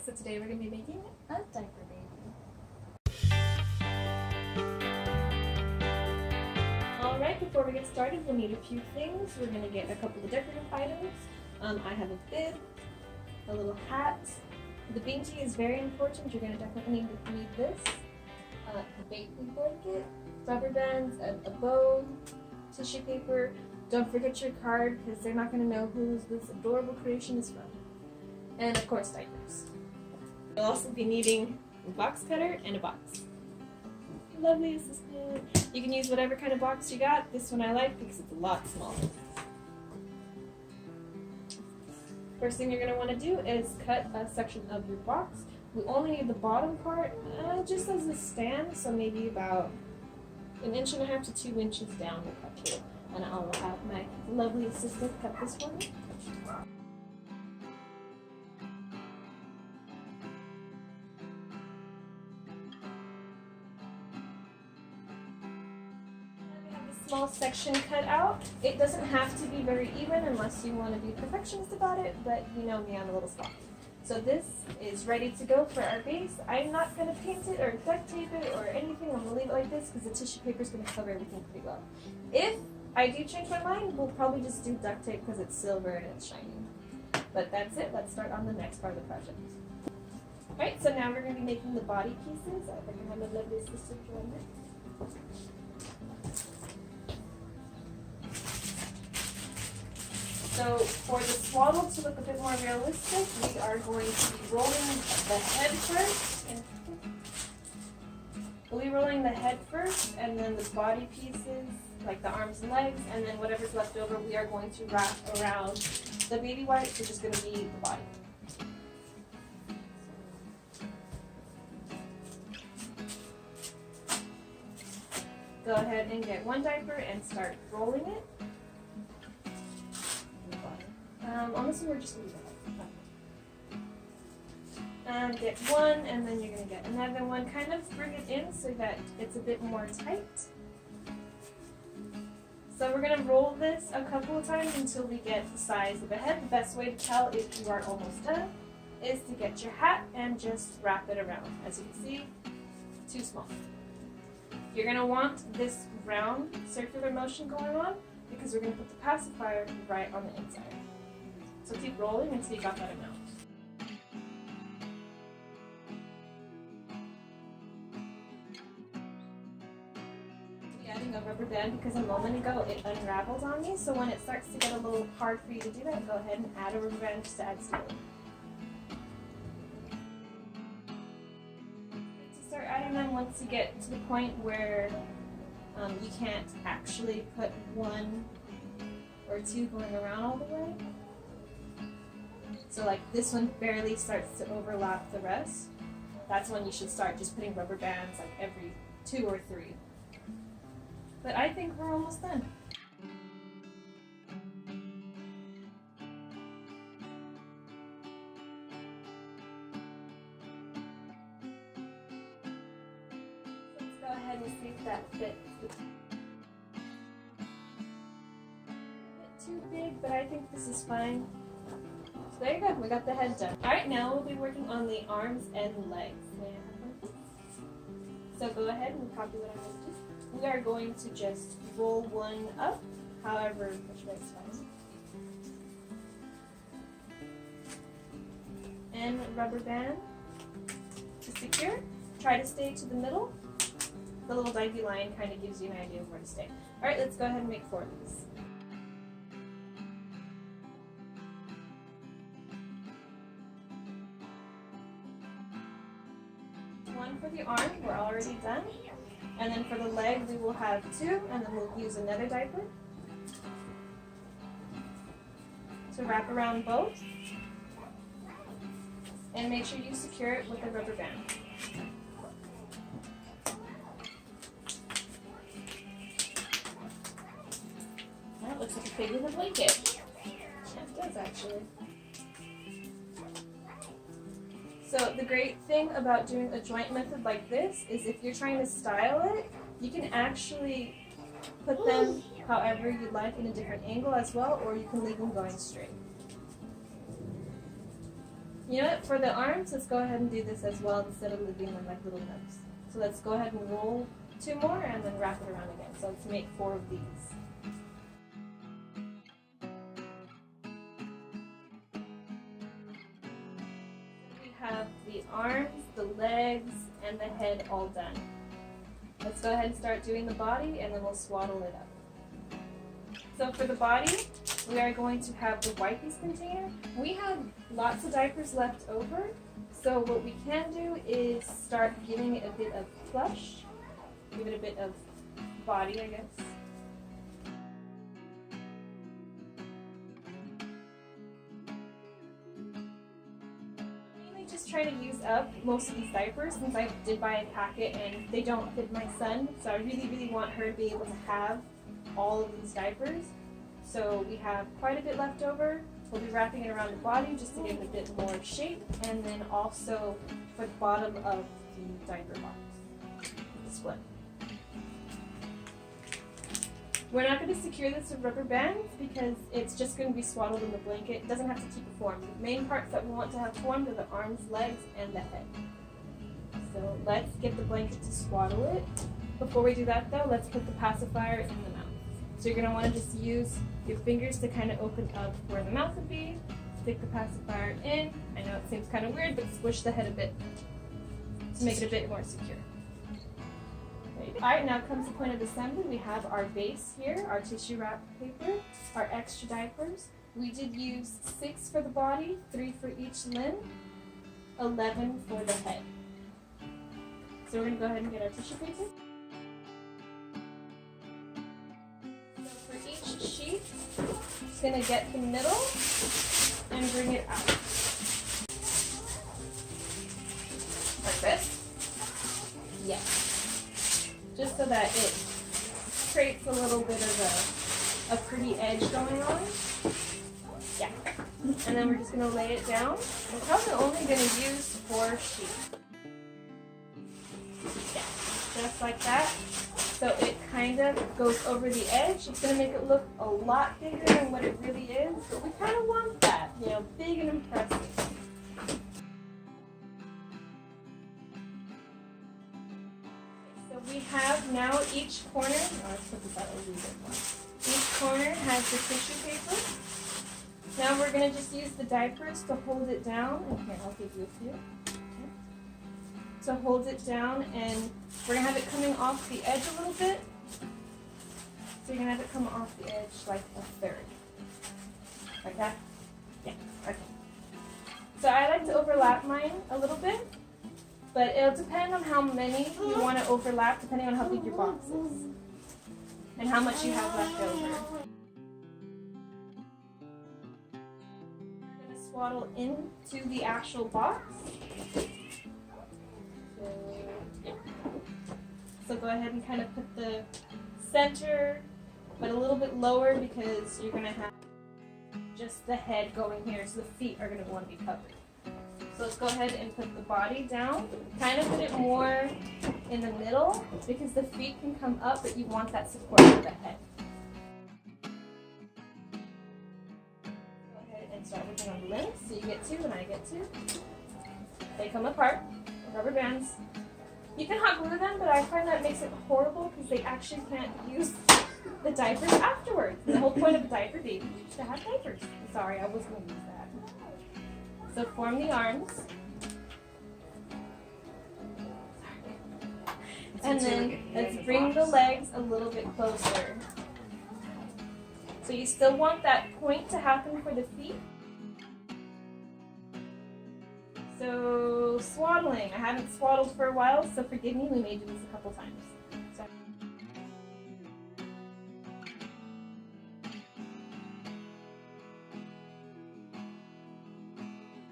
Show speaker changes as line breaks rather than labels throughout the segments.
so today we're going to be making a diaper baby. Alright, before we get started, we'll need a few things. We're going to get a couple of decorative items. I have a bib, a little hat. The binky is very important. You're going to definitely need this. A baby blanket, rubber bands, a bow, tissue paper. Don't forget your card because they're not going to know who this adorable creation is from. And of course, diapers. You'll also be needing a box cutter and a box. Lovely assistant. You can use whatever kind of box you got. This one I like because it's a lot smaller. First thing you're going to want to do is cut a section of your box. We only need the bottom part just as a stand, so maybe about 1.5 inches to 2 inches down we'll cut to it. And I'll have my lovely assistant cut this for me. Small section cut out. It doesn't have to be very even unless you want to be perfectionist about it, but you know me, I'm a little sloppy. So this is ready to go for our base. I'm not going to paint it or duct tape it or anything. I'm going to leave it like this because the tissue paper is going to cover everything pretty well. If I do change my mind, we'll probably just do duct tape because it's silver and it's shiny. But that's it. Let's start on the next part of the project. Alright, so now we're going to be making the body pieces. I think I have a lovely assistant join it. So for the swaddle to look a bit more realistic, we are going to be rolling the head first. We'll be rolling the head first, and then the body pieces, like the arms and legs, and then whatever's left over, we are going to wrap around the baby wipes, which is going to be the body. Go ahead and get one diaper and start rolling it. On this one, we're just going to do that. Get one, and then you're going to get another one. Kind of bring it in so that it's a bit more tight. So we're going to roll this a couple of times until we get the size of the head. The best way to tell if you are almost done is to get your hat and just wrap it around. As you can see, too small. You're going to want this round circular motion going on because we're going to put the pacifier right on the inside. So keep rolling until you got that amount. I'll be adding a rubber band because a moment ago it unraveled on me, so when it starts to get a little hard for you to do that, go ahead and add a rubber band just to add stability. To start adding them once you get to the point where you can't actually put one or two going around all the way. So like this one barely starts to overlap the rest. That's when you should start just putting rubber bands like every 2 or 3. But I think we're almost done. Let's go ahead and see if that fits. A bit too big, but I think this is fine. So there you go, we got the head done. Alright, now we'll be working on the arms and legs. So go ahead and copy what I'm going to do. We are going to just roll one up, however which way is fine. And rubber band to secure. Try to stay to the middle. The little divey line kind of gives you an idea of where to stay. Alright, let's go ahead and make 4 of these. One for the arm, we're already done. And then for the leg, we will have 2, and then we'll use another diaper to wrap around both. And make sure you secure it with a rubber band. That looks like a pig with a blanket. Yeah, it does actually. So the great thing about doing a joint method like this is if you're trying to style it, you can actually put them however you'd like in a different angle as well, or you can leave them going straight. You know what, for the arms, let's go ahead and do this as well instead of leaving them like little nubs. So let's go ahead and roll 2 more and then wrap it around again. So let's make 4 of these. We have the arms, the legs, and the head all done. Let's go ahead and start doing the body and then we'll swaddle it up. So for the body, we are going to have the wipes container. We have lots of diapers left over, so what we can do is start giving it a bit of plush, give it a bit of body, I guess. I'm mainly just trying to use up most of these diapers since I did buy a packet and they don't fit my son, so I really want her to be able to have all of these diapers. So we have quite a bit left over. We'll be wrapping it around the body just to give it a bit more shape, and then also for the bottom of the diaper box, the split. We're not going to secure this with rubber bands because it's just going to be swaddled in the blanket. It doesn't have to keep it formed. The main parts that we want to have formed are the arms, legs, and the head. So let's get the blanket to swaddle it. Before we do that though, let's put the pacifier in the mouth. So you're going to want to just use your fingers to kind of open up where the mouth would be, stick the pacifier in. I know it seems kind of weird, but squish the head a bit to make it a bit more secure. Alright, now comes the point of assembly. We have our base here, our tissue wrap paper, our extra diapers. We did use 6 for the body, 3 for each limb, 11 for the head. So we're going to go ahead and get our tissue paper. Sheet, just going to get the middle and bring it out. Like this? Yes. Just so that it creates a little bit of a pretty edge going on. Yeah. And then we're just going to lay it down. We're probably only going to use 4 sheets. Yeah. Just like that. So it kind of goes over the edge. It's going to make it look a lot bigger than what it really is, but we kind of want that, you know, big and impressive. So we have now each corner, let's put this out a little bit more. Each corner has the tissue paper. Now we're going to just use the diapers to hold it down. And here, I'll give you a few. To hold it down, and we're going to have it coming off the edge a little bit. So you're going to have it come off the edge like a third. Like that? Yeah, okay. So I like to overlap mine a little bit, but it'll depend on how many you want to overlap depending on how big your box is and how much you have left over. We're going to swaddle into the actual box. So go ahead and kind of put the center, but a little bit lower because you're going to have just the head going here, so the feet are going to want to be covered. So let's go ahead and put the body down. Kind of put it more in the middle because the feet can come up, but you want that support of the head. Go ahead and start working on the limbs. So you get 2 and I get 2. They come apart with rubber bands. You can hot glue them, but I find that makes it horrible because they actually can't use the diapers afterwards. The whole point of a diaper baby is to have diapers. Sorry, I was going to use that. So form the arms. And then let's bring the legs a little bit closer. So you still want that point to happen for the feet. So swaddling. I haven't swaddled for a while, so forgive me, we may do this a couple times. So.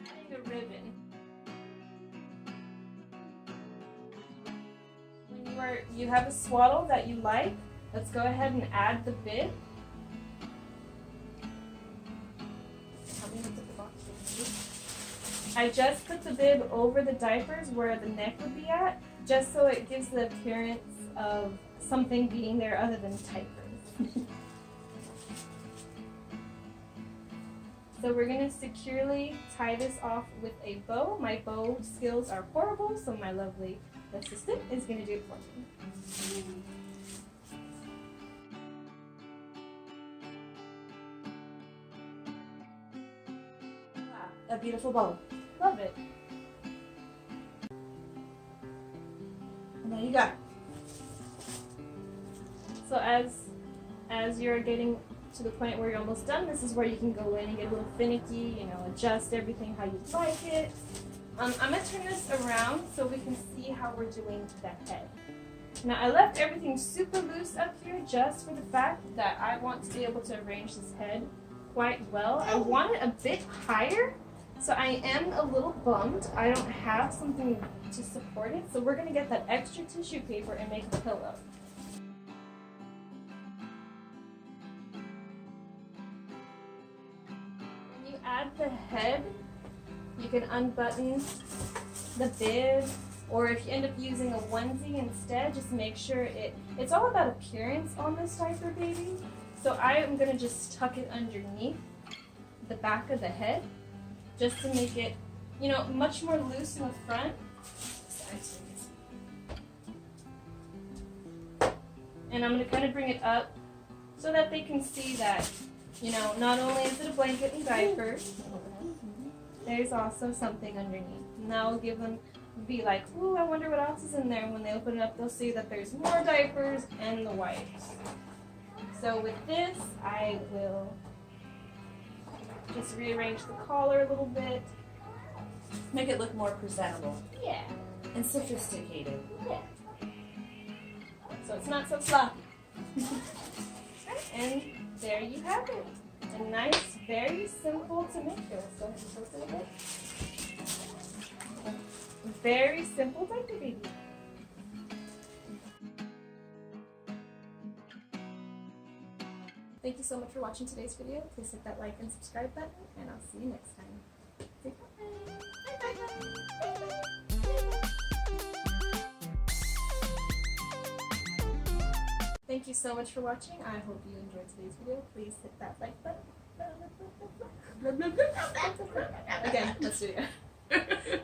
Adding a ribbon. When you have a swaddle that you like, let's go ahead and add the bib. I just put the bib over the diapers where the neck would be at, just so it gives the appearance of something being there other than diapers. So we're going to securely tie this off with a bow. My bow skills are horrible, so my lovely assistant is going to do it for me.
A beautiful bow.
Love it.
And there you go.
So as you're getting to the point where you're almost done, this is where you can go in and get a little finicky, you know, adjust everything how you like it. I'm going to turn this around so we can see how we're doing to that head. Now I left everything super loose up here just for the fact that I want to be able to arrange this head quite well. I want it a bit higher, so I am a little bummed I don't have something to support it. So we're going to get that extra tissue paper and make a pillow. When you add the head, you can unbutton the bib, or if you end up using a onesie instead, just make sure it's all about appearance on this diaper, baby. So I am going to just tuck it underneath the back of the head just to make it, you know, much more loose in the front. And I'm going to kind of bring it up so that they can see that, you know, not only is it a blanket and diaper, there's also something underneath. And that will give them, be like, ooh, I wonder what else is in there. And when they open it up, they'll see that there's more diapers and the wipes. So with this, I will just rearrange the collar a little bit.
Make it look more presentable.
Yeah.
And sophisticated.
Yeah. So it's not so sloppy. And there you have it. A nice, very simple to make. Let's go ahead and post it a bit. Very simple diaper baby. Thank you so much for watching today's video. Please hit that like and subscribe button, and I'll see you next time. Say bye. Bye bye bye. Thank you so much for watching. I hope you enjoyed today's video. Please hit that like button. Again, let's do it.